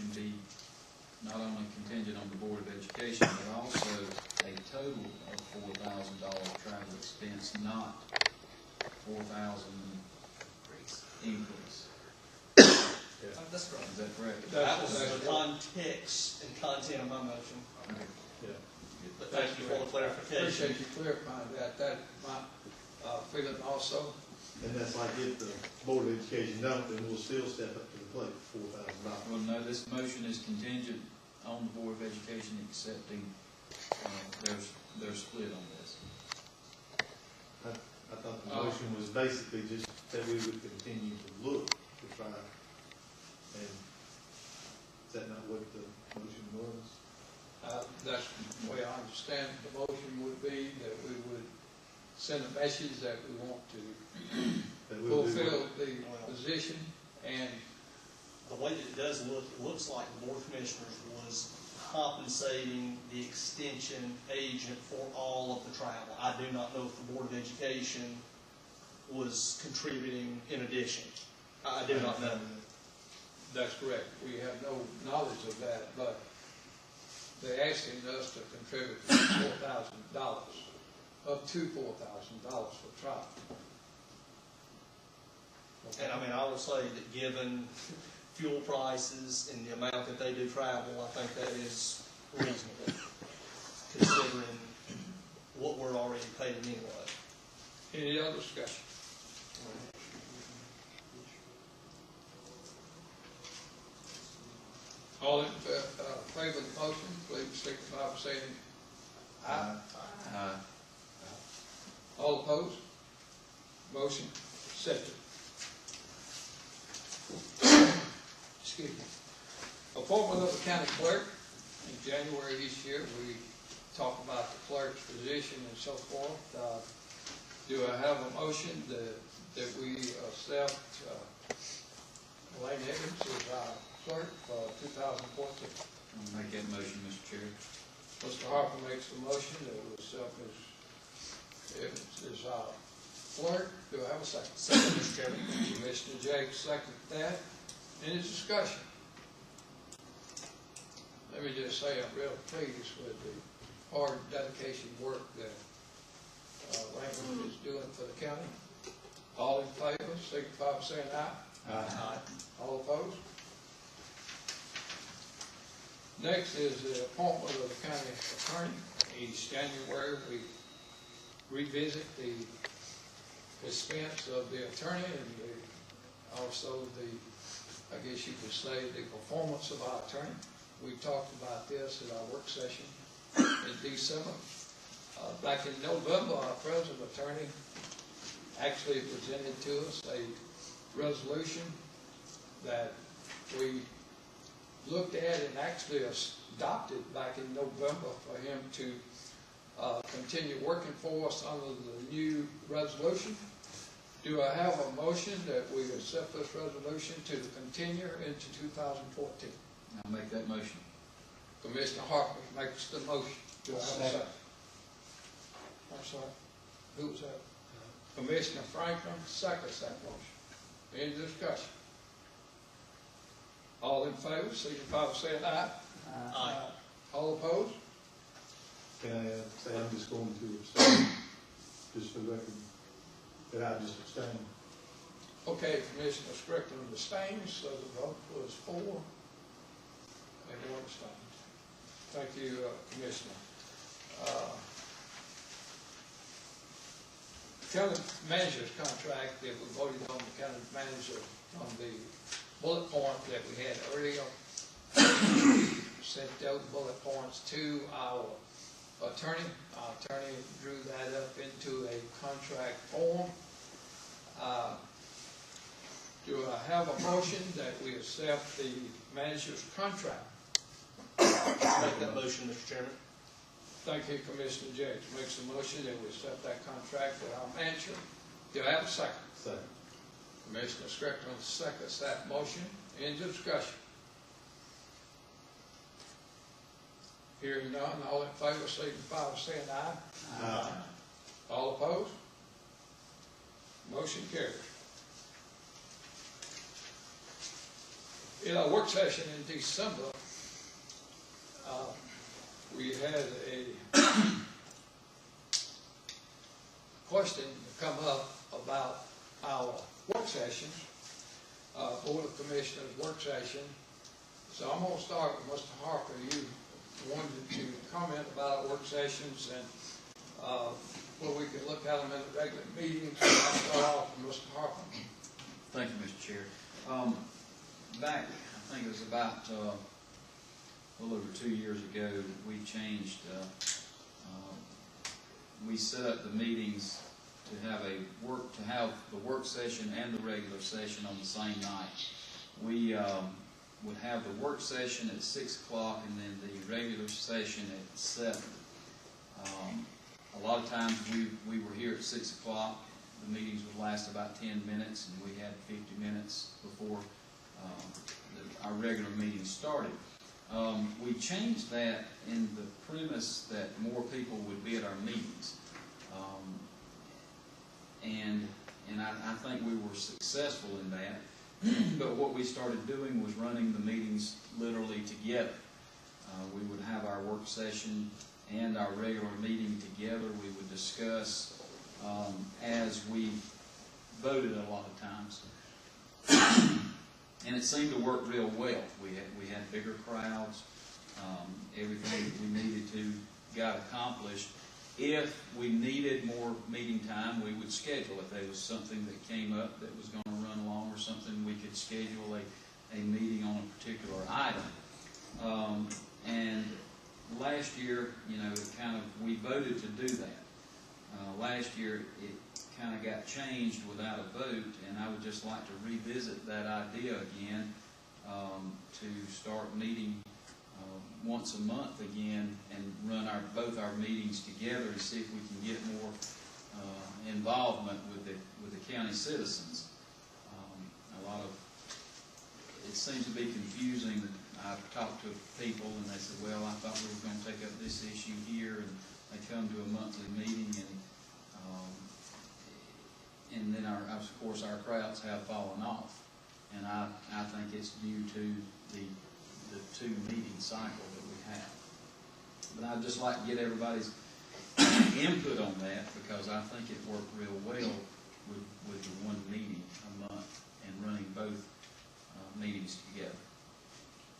motion be not only contingent on the Board of Education, but also a total of $4,000 travel expense, not $4,000 increase. That's correct. Is that correct? That was the context and content of my motion. Okay. Yeah. But thank you for the I clarification. appreciate you clarifying that. That my feeling also. And that's like if the Board of Education don't, then we'll still step up to the plate for $4,000. Well, no, this motion is contingent on the Board of Education accepting their split on this. I thought the motion was basically just that we would continue to look to try, and is that not what the motion was? That's the way I understand the motion would be, that we would send a message that we want to That we'll do fulfill what- the position, and The way that it does look, it looks like the Board of Commissioners was compensating the extension agent for all of the travel. I do not know if the Board of Education was contributing in addition. I do not know. that's correct. We have no knowledge of that, but they're asking us to contribute $4,000, up to $4,000 for travel. And I mean, I will say that given fuel prices and the amount that they do travel, I think that is reasonable, considering what we're already paying anyway. Any other discussion? All in favor of the motion, please signify by saying aye. All opposed? Motion accepted. Excuse me. Appointment of the county clerk. In January this year, we talked about the clerk's position and so forth. Do I have a motion that we accept Elaine Evans as our clerk for 2014? I'll make that motion, Mr. Chair. Mr. Harper makes the motion that we accept Ms. Evans as our clerk. Do I have a second? Second, Mr. Chairman. Commissioner Jakes second that. Any discussion? Let me just say I'm real pleased with the hard dedication work that Elaine is doing for the county. All in favor, signify by saying aye. Aye. All opposed? Next is the appointment of the county attorney. Each January, we revisit the expense of the attorney and also I guess you could say, the performance of our attorney. We talked about this at our work session in December. Back in November, our present attorney actually presented to us a resolution that we looked at and actually adopted back in November for him to continue working for us under the new resolution. Do I have a motion that we accept this resolution to continue into 2014? I'll make that motion. Commissioner Harper makes the motion. Do I have a second? I'm sorry. Who was that? Commissioner Franklin seconds that motion. Any discussion? All in favor, signify by saying aye. Aye. All opposed? Can I say I'm just going to abstain, just for the record, that I just abstain? Okay, Commissioner Strickland abstains, so the vote was 4 and 1 abstained. Thank you, Commissioner. County manager's contract that we voted on, the county manager on the bullet point that we had earlier. Sent those bullet points to our attorney. Our attorney drew that up into a contract form. Do I have a motion that we accept the manager's contract? Make that motion, Mr. Chairman. Thank you, Commissioner Jakes. Makes a motion that we accept that contract with our manager. Do I have a second? Second. Commissioner Strickland seconds that motion. Any discussion? Hearing none, all in favor, signify by saying aye. Aye. All opposed? Motion carries. In our work session in December, we had a question come up about our work sessions, Board of Commissioners work session. So I'm going to start with Mr. Harper. You wanted to comment about our work sessions and where we can look at them in the regular meetings. So I'll start off with Mr. Harper. Thank you, Mr. Chair. Back, I think it was about a little over 2 years ago, we changed, we set up the meetings to have the work session and the regular session on the same night. We would have the work session at 6 o'clock and then the regular session at 7. A lot of times we were here at 6 o'clock. The meetings would last about 10 minutes, and we had 50 minutes before our regular meeting started. We changed that in the premise that more people would be at our meetings. And I think we were successful in that. But what we started doing was running the meetings literally together. We would have our work session and our regular meeting together. We would discuss as we voted a lot of times. And it seemed to work real well. We had bigger crowds. Everything that we needed to got accomplished. If we needed more meeting time, we would schedule. If there was something that came up that was going to run along or something, we could schedule a meeting on a particular item. And last year, we voted to do that. Last year, it kind of got changed without a vote, and I would just like to revisit that idea again, to start meeting once a month again and run both our meetings together and see if we can get more involvement with the county citizens. It seems to be confusing. I've talked to people and they said, well, I thought we were going to take up this issue here, and they come to a monthly meeting, and then of course our crowds have fallen off, and I think it's due to the 2 meeting cycle that we have. But I'd just like to get everybody's input on that, because I think it worked real well with the 1 meeting a month and running both meetings together.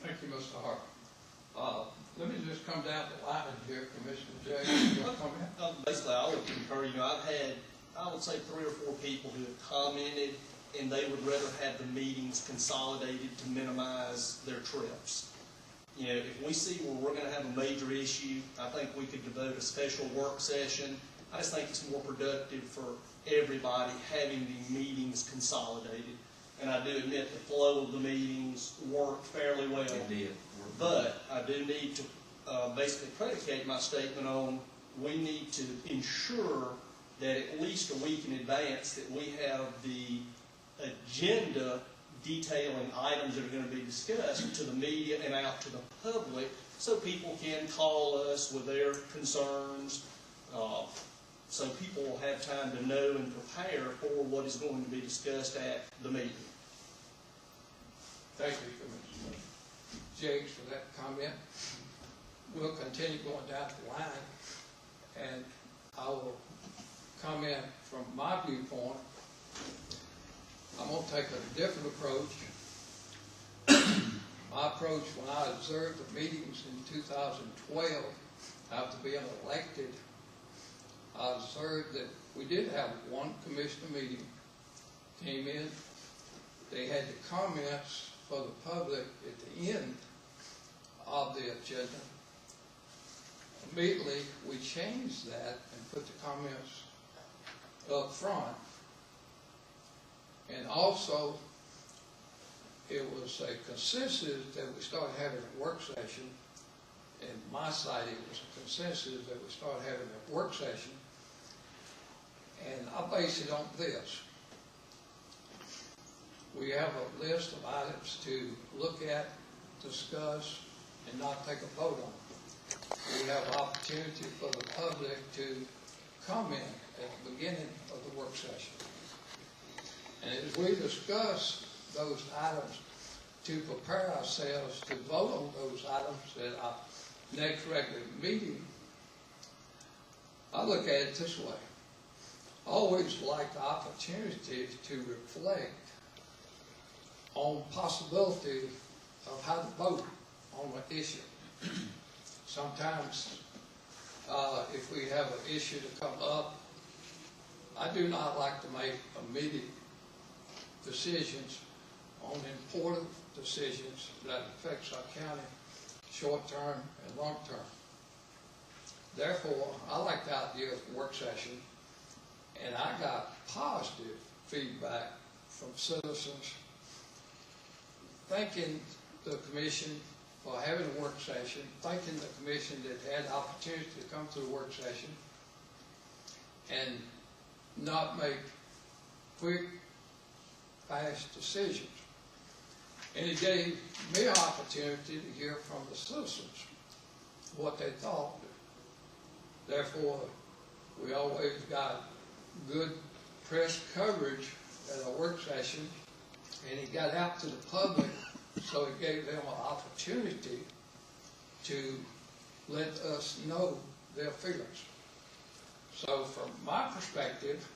Thank you, Mr. Harper. Let me just come down the line here, Commissioner Jay. You want to comment? Basically, I would concur. I've had, I would say, 3 or 4 people who have commented, and they would rather have the meetings consolidated to minimize their trips. If we see where we're going to have a major issue, I think we could devote a special work session. I just think it's more productive for everybody having the meetings consolidated. And I do admit the flow of the meetings worked fairly well. It did. But I do need to basically predicate my statement on, we need to ensure that at least a week in advance that we have the agenda detailing items that are going to be discussed to the media and out to the public, so people can call us with their concerns, so people will have time to know and prepare for what is going to be discussed at the meeting. Thank you, Commissioner Jakes, for that comment. We'll continue going down the line, and I will comment from my viewpoint. I'm going to take a different approach. My approach when I observed the meetings in 2012, after being elected, I observed that we did have 1 commissioner meeting, came in, they had the comments for the public at the end of the agenda. Immediately, we changed that and put the comments up front. And also, it was a consensus that we started having a work session. In my side, it was a consensus that we started having a work session. And I base it on this. We have a list of items to look at, discuss, and not take a vote on. We have opportunity for the public to comment at the beginning of the work session. And as we discuss those items to prepare ourselves to vote on those items at our next regular meeting, I look at it this way. I always like the opportunity to reflect on possibility of how to vote on an issue. Sometimes, if we have an issue to come up, I do not like to make immediate decisions on important decisions that affects our county, short-term and long-term. Therefore, I like the idea of work session, and I got positive feedback from citizens thanking the commission for having a work session, thanking the commission that had the opportunity to come to the work session and not make quick, fast decisions. And it gave me an opportunity to hear from the citizens what they thought. Therefore, we always got good press coverage at a work session, and it got out to the public, so it gave them an opportunity to let us know their feelings. So from my perspective,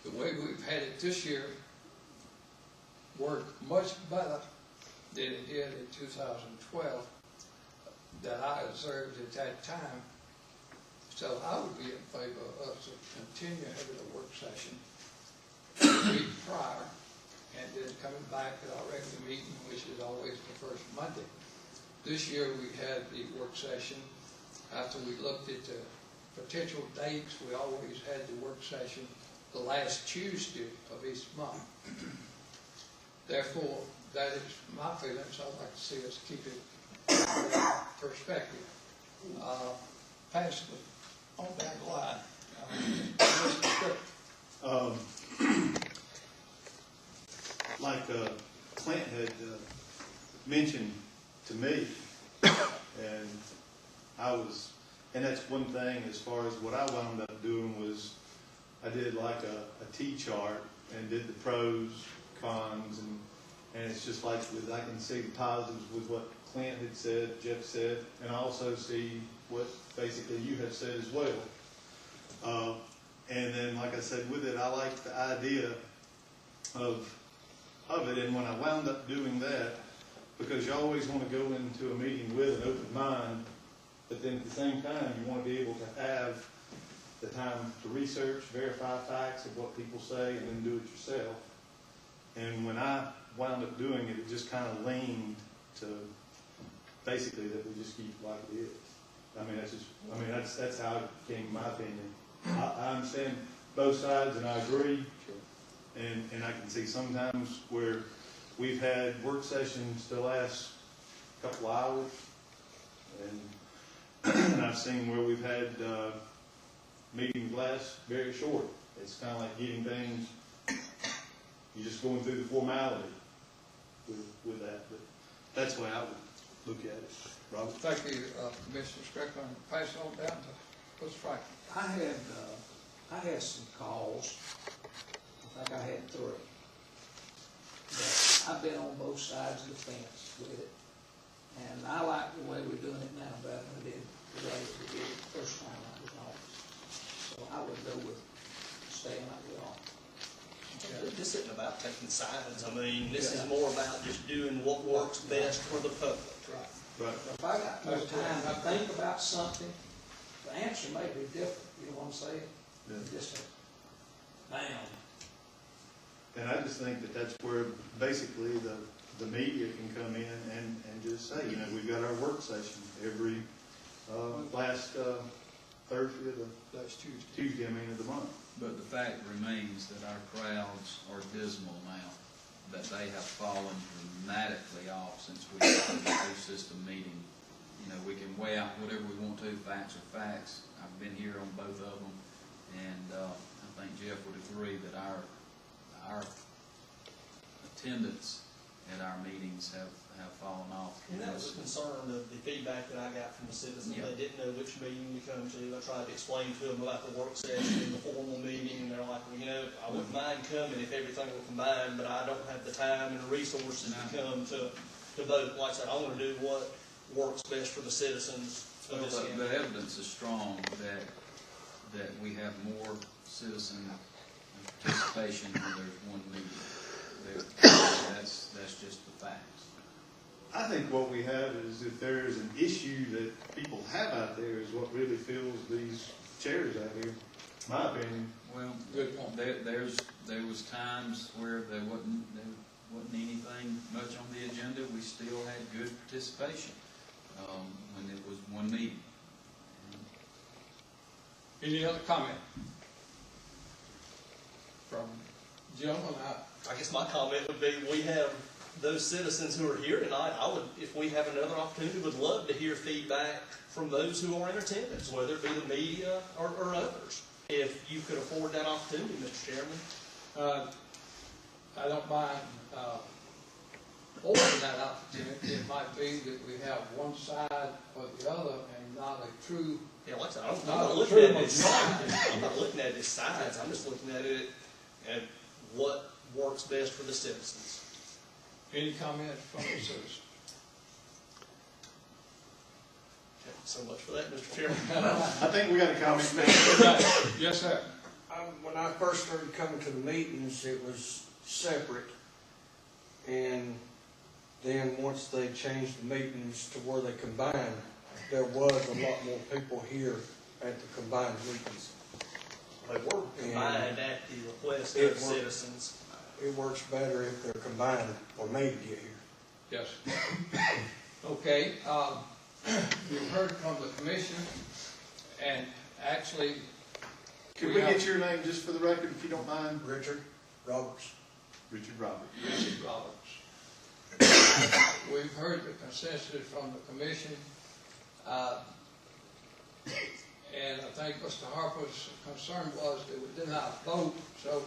the way we've had it this year worked much better than it did in 2012 that I observed at that time. So I would be in favor of us to continue having a work session the week prior, and then coming back at our regular meeting, which is always the first Monday. This year we had the work session. After we looked at the potential dates, we always had the work session the last Tuesday of each month. Therefore, that is my feelings. I'd like to see us keep it in that perspective. Pass it on down the line. Mr. Strickland. Like Clint had mentioned to me, and and that's one thing as far as what I wound up doing was I did like a T-chart and did the pros, cons, and it's just like I can see the positives with what Clint had said, Jeff said, and I also see what basically you have said as well. And then, like I said, with it, I like the idea of it, and when I wound up doing that, because you always want to go into a meeting with an open mind, but then at the same time, you want to be able to have the time to research, verify facts of what people say, and then do it yourself. And when I wound up doing it, it just kind of leaned to basically that we just keep like it is. That's how it came to my opinion. I understand both sides, and I agree. And I can see sometimes where we've had work sessions to last a couple hours, and I've seen where we've had meetings last very short. It's kind of like getting things, you're just going through the formality with that. But that's the way I would look at it. Robert? Thank you, Commissioner Strickland. Pass it on down to Mr. Franklin. I had some calls. I think I had 3. But I've been on both sides of the fence with it. And I like the way we're doing it now better than I did the way we did it the first time I was in office. So I would go with staying like we are. This isn't about taking sides. I mean, this is more about just doing what works best for the public. Right. If I got more time to think about something, the answer may be different, you know what I'm saying? Yeah. Just bam. And I just think that that's where basically the media can come in and just say, we've got our work session every last Thursday of That's Tuesday. Tuesday, of the month. But the fact remains that our crowds are dismal now, that they have fallen dramatically off since we started the two-system meeting. We can weigh out whatever we want to, facts are facts. I've been here on both of them, and I think Jeff would agree that our attendance at our meetings have fallen off. And that was a concern of the feedback that I got from the citizens. Yeah. They didn't know which meeting to come to. I tried to explain to them about the work session and the formal meeting, and they're like, well, I wouldn't mind coming if everything were combined, but I don't have the time and the resources to come to both. Like I said, I want to do what works best for the citizens of Well, this county. the evidence is strong that we have more citizen participation when there's one meeting. That's just the facts. I think what we have is if there is an issue that people have out there is what really fills these chairs out here, my opinion. Well, Good point. there was times where there wasn't anything much on the agenda. We still had good participation when it was one meeting. Any other comment? From gentlemen, I guess my comment would be, we have those citizens who are here tonight. I would, if we have another opportunity, would love to hear feedback from those who are in attendance, whether it be the media or others. If you could afford that opportunity, Mr. Chairman. I don't mind holding that opportunity. It might be that we have one side or the other and not a true. Yeah, like I said, I'm Not not a looking true at this majority. side. I'm not looking at this sides. I'm just looking at it at what works best for the citizens. Any comments from the citizens? So much for that, Mr. Chairman. I think we got a comment. Yes, sir. When I first started coming to the meetings, it was separate. And then once they changed the meetings to where they combined, there was a lot more people here at the combined meetings. They were combined at the request It of worked. citizens. It works better if they're combined for me to get here. Yes. Okay, you've heard from the commission, and actually. Can we get your name just for the record, if you don't mind? Richard Roberts. Richard Roberts. Richard Roberts. We've heard the consensus from the commission, and I think Mr. Harper's concern was that we did not vote, so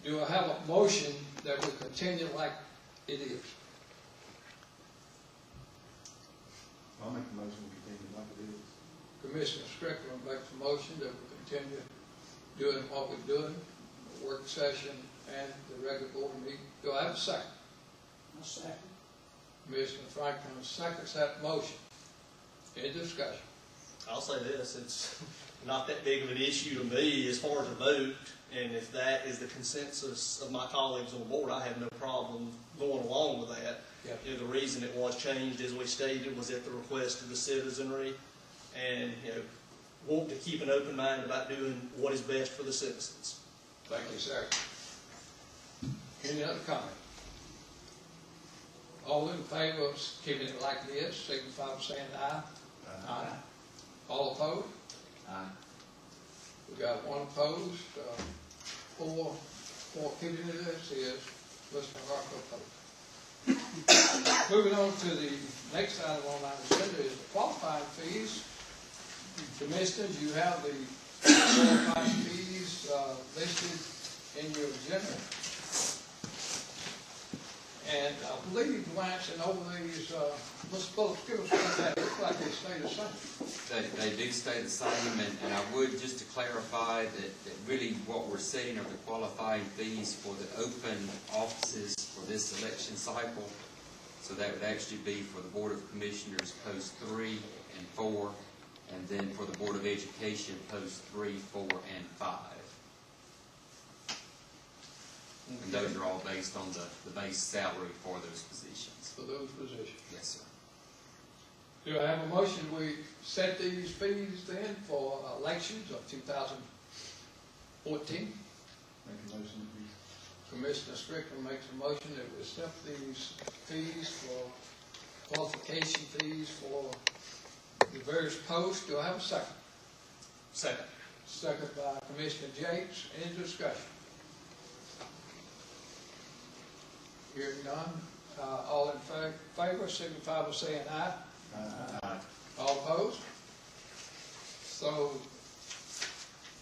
do I have a motion that we continue like it is? I'll make the motion to continue like it is. Commissioner Strickland makes a motion that we continue doing what we're doing, the work session and the regular board meeting. Do I have a second? A second. Commissioner Franklin seconds that motion. Any discussion? I'll say this, it's not that big of an issue to me as far as a vote, and if that is the consensus of my colleagues on the board, I have no problem going along with that. Yep. You know, the reason it was changed, as we stated, was at the request of the citizenry, and, want to keep an open mind about doing what is best for the citizens. Thank you, sir. Any other comment? All in favor of keeping it like it is, signify by saying aye. Aye. All opposed? Aye. We got one opposed, four keeping it as is, Mr. Harper opposed. Moving on to the next item on our agenda is the qualifying fees. Commissioners, you have the qualifying fees listed in your agenda. And I believe glancing over these, Ms. Phillips, give us what that looks like. They stay the same. They do stay the same, and I would, just to clarify, that really what we're setting are the qualifying fees for the open offices for this election cycle. So that would actually be for the Board of Commissioners, post 3 and 4, and then for the Board of Education, post 3, 4, and 5. And those are all based on the base salary for those positions. For those positions. Yes, sir. Do I have a motion, we set these fees then for elections of 2014? Make a motion, please. Commissioner Strickland makes a motion that we set these fees for qualification fees for the various posts. Do I have a second? Second. Second by Commissioner Jakes. Any discussion? Hearing none. All in favor, signify by saying aye. Aye. All opposed? So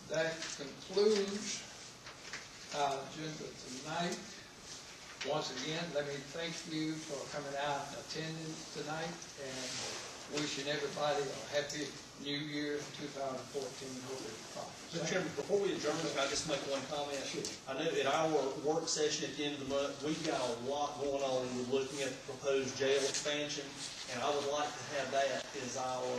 that concludes our agenda tonight. Once again, let me thank you for coming out and attending tonight, and wishing everybody a happy new year, 2014, hope it's Mr. prosperous. Chairman, before we adjourn, can I just make one comment? Sure. I know at our work session at the end of the month, we've got a lot going on with looking at the proposed jail expansion, and I would like to have that as our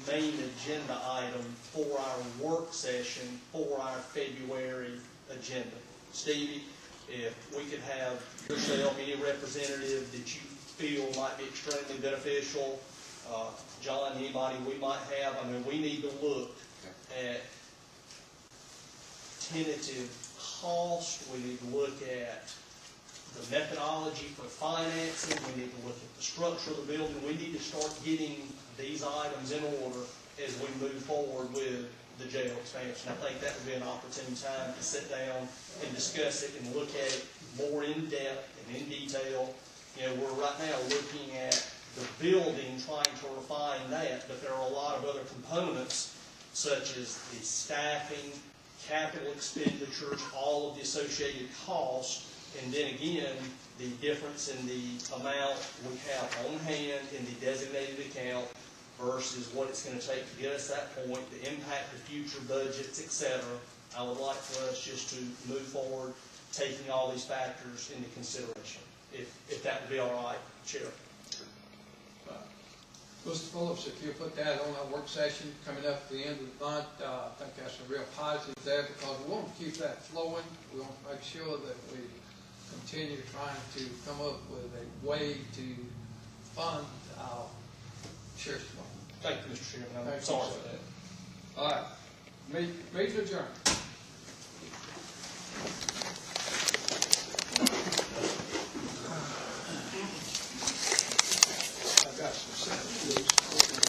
main agenda item for our work session for our February agenda. Stevie, if we could have yourself, any representative that you feel might be extremely beneficial, John, anybody we might have, I mean, we need to look at tentative cost, we need to look at the methodology for financing, we need to look at the structure of the building, we need to start getting these items in order as we move forward with the jail expansion. I think that would be an opportune time to sit down and discuss it and look at it more in depth and in detail. You know, we're right now looking at the building, trying to refine that, but there are a lot of other components, such as the staffing, capital expenditures, all of the associated costs, and then again, the difference in the amount we have on hand in the designated account versus what it's going to take to get us that point, the impact of future budgets, et cetera. I would like for us just to move forward, taking all these factors into consideration, if that would be all right, Chair. Mr. Phillips, if you put that on our work session coming up at the end of the month, I think that's a real positive there, because we want to keep that flowing. We want to make sure that we continue trying to come up with a way to fund our sheriff's department. Thank you, Mr. Chairman. Thank I'm you, sorry sir. for that. All right, meeting adjourned.